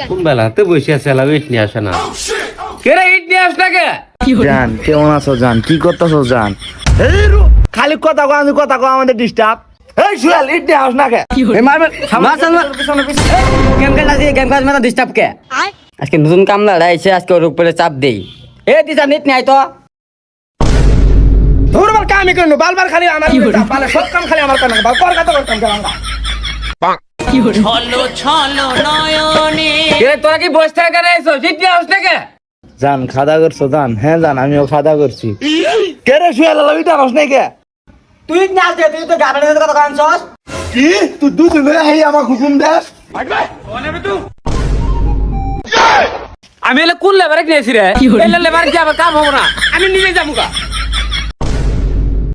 কোন বেলাতে বসে আছে এলা ইট নিয়ে আসে না কে রে ইট নিয়ে আসনা কে জান কেমন আছো জান কি করতেছো জান খালি কথা কো আমি কথা কো আমাদের ডিস্টার্ব এই সুয়াল ইট নিয়ে আস না কে এই মারবে গেম খেলা দিয়ে গেম খেলা মেলা ডিস্টার্ব কে আজকে নতুন কামলা আইছে আজকে ওর উপরে চাপ দেই এ দিশা নিত নাই তো ধরবার কামই করনো বারবার খালি আমার চাপ বালে সব কাম খালি আমার কাম বাল কর কথা করতাম কেন কে তোরা কি বসে থেকে আইছো ইট নিয়ে আসনা কে জান খাদা করছো জান হ্যাঁ জান আমিও খাদা করছি কে রে সুয়াল লইটা আস নাই কে তুই না দে তুই তো গাবড়ের কথা কানছস কি তুই দুধ লয়ে হেই আমার হুকুম দেস আমি এলে কোন লেবারে নিয়েছি রে এই লেবারে কি আবার কাম হবো না আমি নিজে যাবো গা